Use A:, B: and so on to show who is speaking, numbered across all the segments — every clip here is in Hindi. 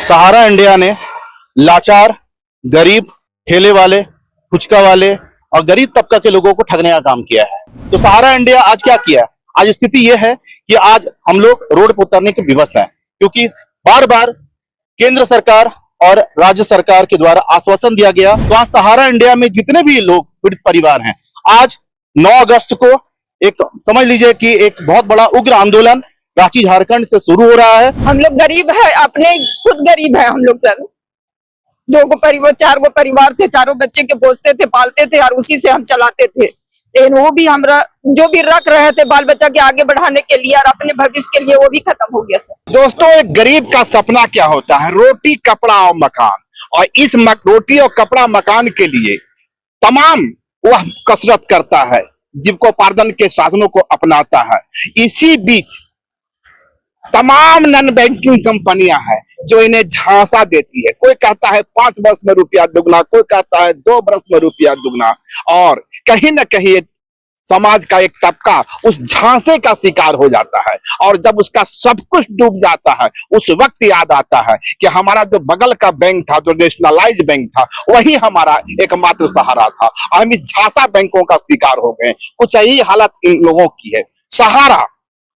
A: सहारा इंडिया ने लाचार, गरीब, ठेले वाले, फुचका वाले और गरीब तबका के लोगों को ठगने का काम किया है। तो सहारा इंडिया आज क्या किया? आज स्थिति यह है कि आज हम लोग रोड पर उतरने के विवश हैं, क्योंकि बार बार केंद्र सरकार और राज्य सरकार के द्वारा आश्वासन दिया गया। तो आज सहारा इंडिया में जितने भी लोग पीड़ित परिवार हैं, आज 9 अगस्त को एक समझ लीजिए कि एक बहुत बड़ा उग्र आंदोलन रांची झारखंड से शुरू हो रहा है।
B: हम लोग गरीब है, अपने खुद गरीब है हम लोग सर। 2 गो परिवार 4 गो परिवार थे, चारों बच्चे के पोसते थे, पालते थे और उसी से हम चलाते थे। लेकिन वो भी हम जो भी रख रहे थे बाल बच्चा के आगे बढ़ाने के लिए और अपने भविष्य के लिए, वो भी खत्म हो गया सर।
C: दोस्तों, एक गरीब का सपना क्या होता है? रोटी, कपड़ा और मकान। और इस रोटी और कपड़ा मकान के लिए तमाम वह कसरत करता है, जीविकोपार्जन के साधनों को अपनाता है। इसी बीच तमाम नॉन बैंकिंग कंपनियां हैं जो इन्हें झांसा देती है। कोई कहता है 5 वर्ष में रुपया दुगना, कोई कहता है 2 वर्ष में रुपया दुगना, और कहीं ना कहीं समाज का एक तबका उस झांसे का शिकार हो जाता है। और जब उसका सब कुछ डूब जाता है, उस वक्त याद आता है कि हमारा जो बगल का बैंक था, जो नेशनलाइज्ड बैंक था, वही हमारा एकमात्र सहारा था। हम इस झांसा बैंकों का शिकार हो गए। कुछ यही हालत इन लोगों की है। सहारा,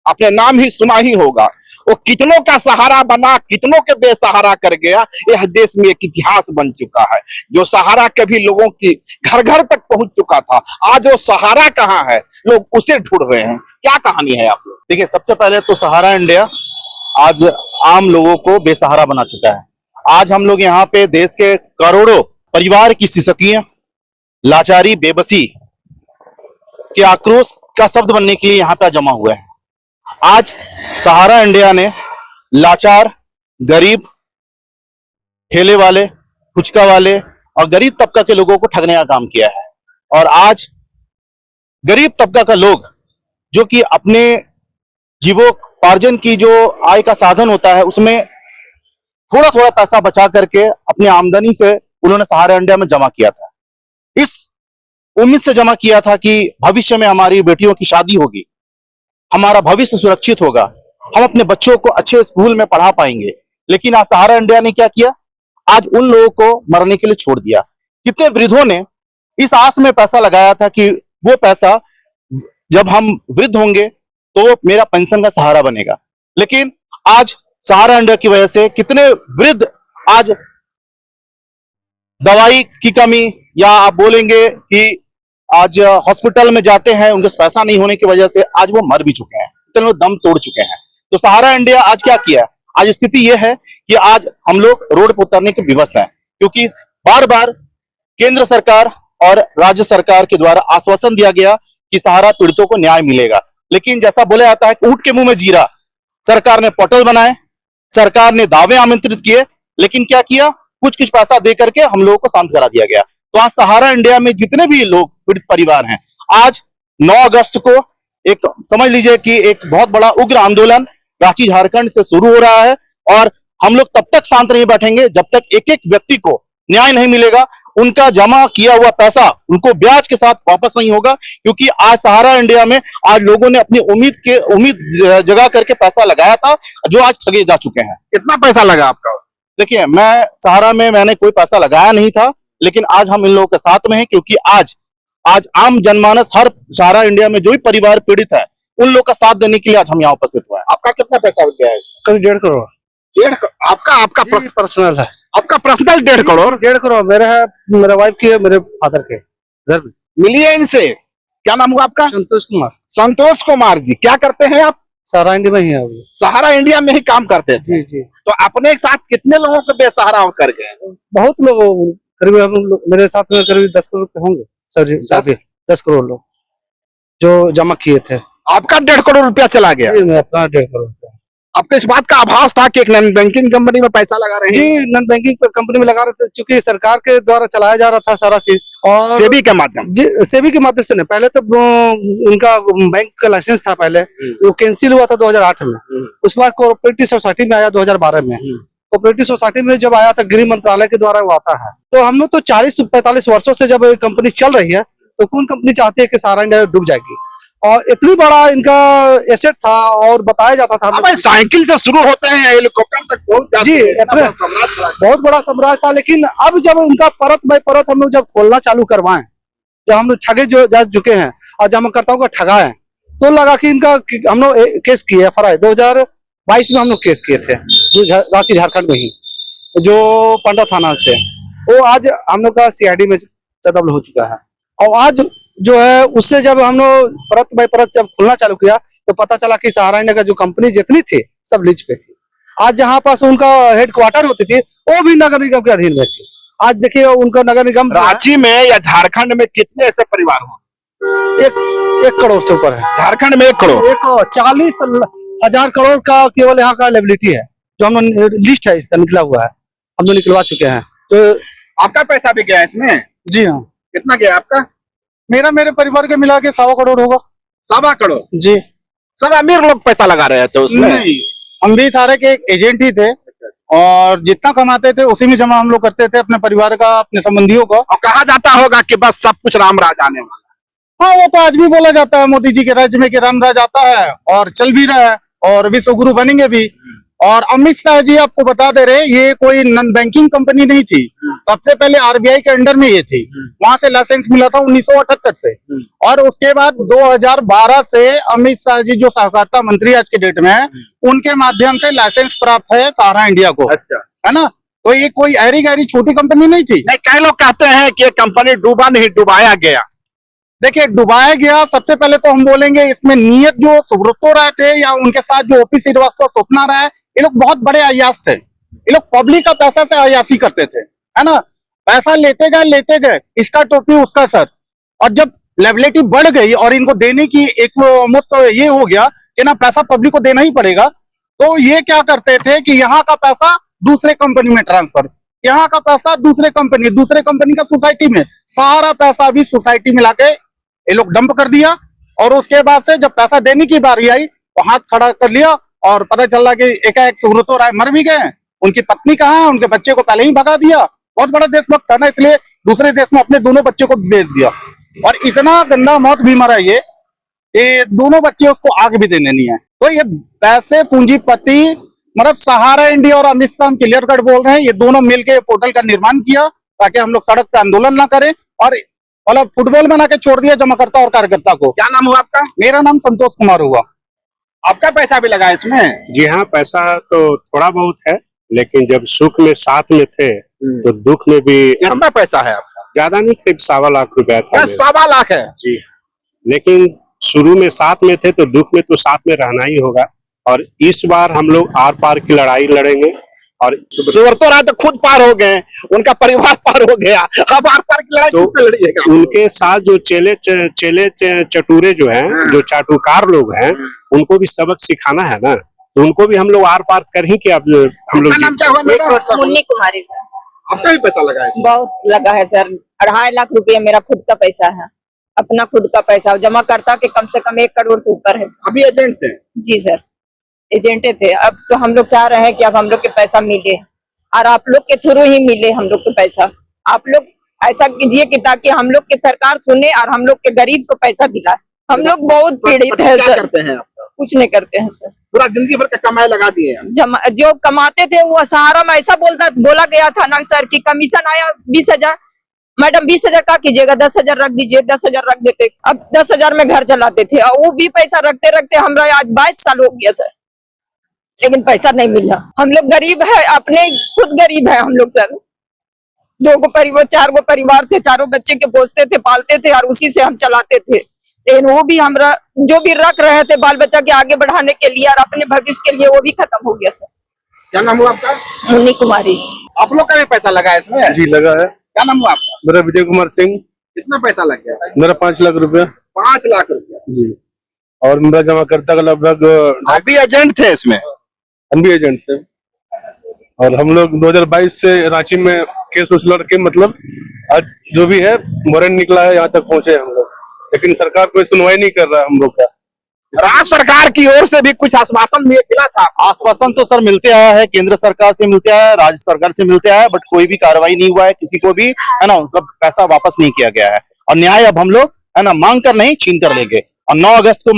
C: आपने नाम ही सुना ही होगा, वो कितनों का सहारा बना, कितनों के बेसहारा कर गया। यह देश में एक इतिहास बन चुका है। जो सहारा कभी लोगों की घर घर तक पहुंच चुका था, आज वो सहारा कहाँ है, लोग उसे ढूंढ रहे हैं। क्या कहानी है आप लोग?
A: देखिए, सबसे पहले तो सहारा इंडिया आज आम लोगों को बेसहारा बना चुका है। आज हम लोग यहाँ पे देश के करोड़ों परिवार की सिसकियां, लाचारी, बेबसी के आक्रोश का शब्द बनने के लिए यहाँ पे जमा हुए हैं। आज सहारा इंडिया ने लाचार, गरीब, ठेले वाले, फुचका वाले और गरीब तबका के लोगों को ठगने का काम किया है। और आज गरीब तबका का लोग, जो कि अपने जीवोपार्जन की जो आय का साधन होता है, उसमें थोड़ा थोड़ा पैसा बचा करके अपनी आमदनी से उन्होंने सहारा इंडिया में जमा किया था। इस उम्मीद से जमा किया था कि भविष्य में हमारी बेटियों की शादी होगी, हमारा भविष्य सुरक्षित होगा, हम अपने बच्चों को अच्छे स्कूल में पढ़ा पाएंगे। लेकिन आज सहारा इंडिया ने क्या किया? आज उन लोगों को मरने के लिए छोड़ दिया। कितने वृद्धों ने इस आस में पैसा लगाया था कि वो पैसा जब हम वृद्ध होंगे तो मेरा पेंशन का सहारा बनेगा। लेकिन आज सहारा इंडिया की वजह से कितने वृद्ध आज दवाई की कमी, या आप बोलेंगे कि आज हॉस्पिटल में जाते हैं, उनके पैसा नहीं होने की वजह से आज वो मर भी चुके हैं, इतने लोग दम तोड़ चुके हैं। तो सहारा इंडिया आज क्या किया? आज स्थिति यह है कि आज हम लोग रोड पर उतरने के विवश हैं, क्योंकि बार बार केंद्र सरकार और राज्य सरकार के द्वारा आश्वासन दिया गया कि सहारा पीड़ितों को न्याय मिलेगा। लेकिन जैसा बोला जाता है, ऊंट के मुंह में जीरा। सरकार ने पोर्टल बनाए, सरकार ने दावे आमंत्रित किए, लेकिन क्या किया? कुछ पैसा दे करके हम लोगों को शांत करा दिया गया। तो आज सहारा इंडिया में जितने भी लोग पीड़ित परिवार हैं, आज 9 अगस्त को एक समझ लीजिए कि एक बहुत बड़ा उग्र आंदोलन रांची झारखंड से शुरू हो रहा है। और हम लोग तब तक शांत नहीं बैठेंगे जब तक एक एक व्यक्ति को न्याय नहीं मिलेगा, उनका जमा किया हुआ पैसा उनको ब्याज के साथ वापस नहीं होगा। क्योंकि आज सहारा इंडिया में आज लोगों ने अपनी उम्मीद जगा करके पैसा लगाया था, जो आज ठगे जा चुके हैं।
C: कितना पैसा लगा आपका?
A: देखिए, मैं सहारा में मैंने कोई पैसा लगाया नहीं था, लेकिन आज हम इन लोगों के साथ में हैं, क्योंकि आज आम जनमानस, हर सहारा इंडिया में जो भी परिवार पीड़ित है, उन लोग का साथ देने के लिए आज हम यहाँ उपस्थित हुए हैं।
C: आपका कितना पैसा हो गया है?
D: करीब 1.5 करोड़।
C: 1.5 करोड़ आपका
D: पर्सनल है।
C: आपका पर्सनल 1.5 करोड़?
D: 1.5 करोड़ मेरे है, मेरे वाइफ की है, मेरे फादर के घर में।
C: मिली है इनसे? क्या नाम हुआ आपका?
D: संतोष कुमार।
C: संतोष कुमार जी, क्या करते हैं आप?
D: सहारा इंडिया में ही है अभी।
C: सहारा इंडिया में ही काम करते हैं?
D: जी जी।
C: तो अपने साथ कितने लोगों को बेसहारा कर गए?
D: बहुत लोग, करीब हम लोग, मेरे साथ में करीब 10 करोड़ होंगे सर। 10 करोड़ लोग जो जमा किए थे।
C: आपका 1.5 करोड़ रुपया चला गया?
D: मैं अपना 1.5 करोड़।
C: आपको इस बात का आभास था कि एक नॉन बैंकिंग कंपनी में पैसा लगा रहे हैं?
D: जी, नॉन बैंकिंग कंपनी में लगा रहे थे, चूंकि सरकार के द्वारा चलाया जा रहा था सारा चीज। और
C: सेबी के माध्यम?
D: जी, सेबी के माध्यम से नहीं। पहले तो उनका बैंक का लाइसेंस था, पहले वो कैंसिल हुआ था 2008 में। उसके बाद कोऑपरेटिव सोसाइटी में आया 2012 में। कोऑपरेटिव सोसाइटी में जब आया था, गृह मंत्रालय के द्वारा वो आता है। तो हम लोग तो 40-45 वर्षों से जब कंपनी चल रही है, तो कौन कंपनी चाहती है कि सहारा इंडिया डूब जाएगी? और इतनी बड़ा इनका एसेट था और बताया जाता था
C: अब साइकिल से शुरू होते हैं हेलीकॉप्टर तक पहुंच जाते
D: जी,
C: हैं,
D: इतने- बहुत बड़ा साम्राज्य था। लेकिन अब जब इनका परत बाय परत हम लोग जब खोलना चालू करवाएं, जब हम लोग ठगे जो जा चुके हैं और जमाकर्ताओं को ठगा है, तो लगा कि इनका हम लोग केस किए FRI 2022 में हम लोग केस किए थे रांची झारखंड में ही, जो पंडा थाना से। वो आज हम लोग का CID में तब्दील हो चुका है। और आज जो है उससे जब हम लोग परत बाय परत जब खुलना चालू किया तो पता चला कि सहारा इंडिया का जो कंपनी जितनी थी सब लीज पे थी। आज जहां पास उनका हेडक्वार्टर होती थी वो भी नगर निगम के अधीन में थी। आज देखिए उनका नगर निगम
C: रांची में या झारखंड में कितने ऐसे परिवार हो?
D: 1 करोड़ से ऊपर है।
C: झारखंड में 1 करोड़
D: 40,000 करोड़ का केवल यहाँ का लायबिलिटी है, जो हम लिस्ट है इसका निकला हुआ है, हम लोग निकलवा चुके हैं। तो
C: आपका पैसा भी गया इसमें?
D: जी हाँ,
C: कितना गया आपका?
D: मेरे परिवार के मिला के 1.25 करोड़ होगा।
C: 1.25 करोड़?
D: जी,
C: सब अमीर लोग पैसा लगा रहे थे उसमें?
D: नहीं, हम भी सारे के एक एजेंट ही थे और जितना कमाते थे उसी में जमा हम लोग करते थे अपने परिवार का, अपने संबंधियों का।
C: और कहा जाता होगा कि बस सब कुछ राम राज आने वाला।
D: हाँ, वो तो आज भी बोला जाता है मोदी जी के राज्य में कि राम राज आता है और चल भी रहा है और विश्व गुरु बनेंगे भी। और अमित शाह जी आपको बता दे रहे, ये कोई नॉन बैंकिंग कंपनी नहीं थी, सबसे पहले RBI के अंडर में ये थी। वहां से लाइसेंस मिला था 1978 से, और उसके बाद 2012 से अमित शाह जी जो सहकारिता मंत्री आज के डेट में है, उनके माध्यम से लाइसेंस प्राप्त है सहारा इंडिया को,
C: अच्छा,
D: है ना। तो ये कोई ऐरी गहरी छोटी कंपनी नहीं थी।
C: नहीं, कई लोग कहते हैं कि ये कंपनी डूबा नहीं, डुबाया गया।
D: देखिए, डुबाया गया, सबसे पहले तो हम बोलेंगे इसमें नियत जो सुब्रतो राय थे या उनके साथ जो OP श्रीवास्तव, स्वप्ना राय, ये लोग बहुत बड़े अयास थे। ये लोग पब्लिक का पैसा से अयासी करते थे, है ना। पैसा लेते गए, इसका टोपी उसका सर। और जब लेवलिटी बढ़ गई और इनको देने की एक मुफ्त ये हो गया कि ना पैसा पब्लिक को देना ही पड़ेगा, तो ये क्या करते थे कि यहाँ का पैसा दूसरे कंपनी में ट्रांसफर, यहाँ का पैसा दूसरे कंपनी का सोसाइटी में, सारा पैसा भी सोसाइटी में लाके ये लोग डंप कर दिया। और उसके बाद से जब पैसा देने की बारी आई तो हाथ खड़ा कर लिया और पता चला कि एकाएक सुब्रतो राय मर भी गए। उनकी पत्नी कहाँ है, उनके बच्चे को पहले ही भगा दिया। बहुत बड़ा देशभक्त था ना, इसलिए दूसरे देश में अपने दोनों बच्चों को भेज दिया। और इतना गंदा मौत भी मरा ये दोनों बच्चे उसको आग भी देने नहीं है। तो ये पैसे पूंजीपति मतलब सहारा इंडिया और अमित शाह क्लियर कट बोल रहे हैं, ये दोनों मिलकर पोर्टल का निर्माण किया ताकि हम लोग सड़क पे आंदोलन ना करें और मतलब फुटबॉल बना के छोड़ दिया जमाकर्ता और कार्यकर्ता को।
C: क्या नाम हुआ आपका?
D: मेरा नाम संतोष कुमार हुआ।
C: आपका पैसा भी लगा इसमें?
E: जी हाँ, पैसा तो थोड़ा बहुत है, लेकिन जब सुख में साथ में थे तो दुख में भी
C: कितना पैसा है आपका?
E: ज्यादा नहीं, करीब 1.25 लाख रुपया था
C: बस
E: मेरा।
C: 1.25 लाख है?
E: जी, लेकिन शुरू में साथ में थे तो दुख में तो साथ में रहना ही होगा। और इस बार हम लोग आर पार की लड़ाई लड़ेंगे। और
C: सुब्रतो राय तो खुद पार हो गए, उनका परिवार पार हो गया, अब आर पार की लड़ाई
E: तो
C: किससे लड़िएगा?
E: उनके साथ जो चेले चटूरे जो हैं, जो चाटुकार लोग हैं, उनको भी सबक सिखाना है ना। तो उनको भी हम लोग आर पार कर ही के अब हम लोग
C: आपका नाम क्या हुआ मेरा?
B: मुन्नी कुमारी सर।
C: आपका भी पैसा लगा है?
B: बहुत लगा है सर, 2.5 लाख रुपया मेरा खुद का पैसा है, अपना खुद का पैसा जमा करता के कम से कम 1 करोड़ से ऊपर है सर।
C: अभी एजेंट थे?
B: जी सर, एजेंटे थे। अब तो हम लोग चाह रहे हैं कि अब हम लोग के पैसा मिले और आप लोग के थ्रू ही मिले हम लोग को पैसा। आप लोग ऐसा कीजिए कि ताकि हम लोग की सरकार सुने और हम लोग के गरीब को पैसा दिलाए। हम लोग बहुत पीड़ित है
C: क्या
B: सर।
C: करते हैं आप?
B: कुछ नहीं करते हैं सर,
C: पूरा जिंदगी भर का कमाई लगा दिए हैं।
B: जो कमाते थे वो सहारा में ऐसा बोला गया था ना सर कि कमीशन आया 20,000, मैडम 20,000 का कीजिएगा, 10,000 रख दीजिए, 10,000 रख देते। अब 10,000 में घर चलाते थे और वो भी पैसा रखते रखते हमरा आज 22 साल हो गया सर, लेकिन पैसा नहीं मिला। हम लोग गरीब है, अपने खुद गरीब है हम लोग सर। 2 गो परिवार 4 गो परिवार थे, चारों बच्चे के पोसते थे, पालते थे और उसी से हम चलाते थे। लेकिन वो भी हमरा जो भी रख रहे थे बाल बच्चा के आगे बढ़ाने के लिए और अपने भविष्य के लिए, वो भी खत्म हो गया सर।
C: क्या नाम हुआ आपका?
B: मुन्नी कुमारी।
C: आप लोग का भी पैसा लगा है इसमें?
D: जी लगा है।
C: क्या नाम हुआ आपका?
D: मेरा विजय कुमार सिंह।
C: कितना पैसा लग गया?
D: मेरा 5 लाख रुपया।
C: 5 लाख रुपया
D: जी, और मेरा जमाकर्ता का लगभग
C: आप भी एजेंट थे इसमें?
D: हम भी एजेंट थे। और हम लोग 2022 से रांची में केस उस लड़के मतलब आज जो भी है वारंट निकला है, यहाँ तक पहुंचे हम लोग, लेकिन सरकार कोई सुनवाई नहीं कर रहा है हम लोग का।
C: राज्य सरकार की ओर से भी कुछ आश्वासन मिला था?
A: आश्वासन तो सर मिलते आया है, केंद्र सरकार से मिलते आया है, राज्य सरकार से मिलते आया है, बट कोई भी कार्रवाई नहीं हुआ है किसी को भी, है ना। मतलब पैसा वापस नहीं किया गया है और न्याय अब हम लोग है ना, मांग कर नहीं छीन कर लेंगे। और 9 अगस्त को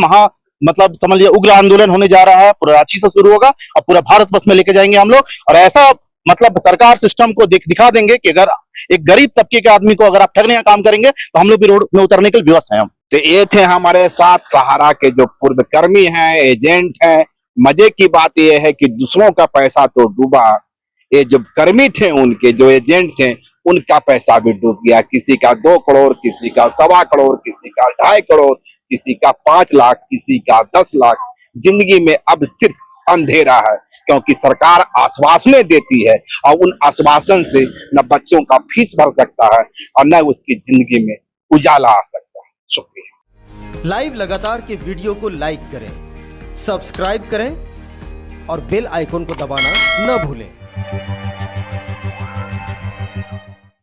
A: मतलब समझ लिया उग्र आंदोलन होने जा रहा है, पूरा रांची से शुरू होगा और पूरा भारतवर्ष में लेके जाएंगे हम लोग। और ऐसा मतलब सरकार सिस्टम को दिखा देंगे कि अगर एक गरीब तबके के आदमी को अगर आप ठगने का काम करेंगे तो हम लोग भी रोड में उतरने के लिए विवश हैं हम।
C: तो ये थे हमारे साथ सहारा के जो पूर्व कर्मी हैं, एजेंट हैं। मजे की बात यह है कि दूसरों का पैसा तो डूबा, ये जो कर्मी थे उनके जो एजेंट थे उनका पैसा भी डूब गया। किसी का 2 करोड़, किसी का 1.25 करोड़, किसी का 2.5 करोड़, किसी का 5 लाख, किसी का 10 लाख। जिंदगी में अब सिर्फ अंधेरा है, क्योंकि सरकार आश्वासनें देती है और उन आश्वासन से न बच्चों का फीस भर सकता है और न उसकी जिंदगी में उजाला आ सकता है। शुक्रिया।
F: लाइव लगातार के वीडियो को लाइक करें, सब्सक्राइब करें और बेल आइकन को दबाना न भूलें।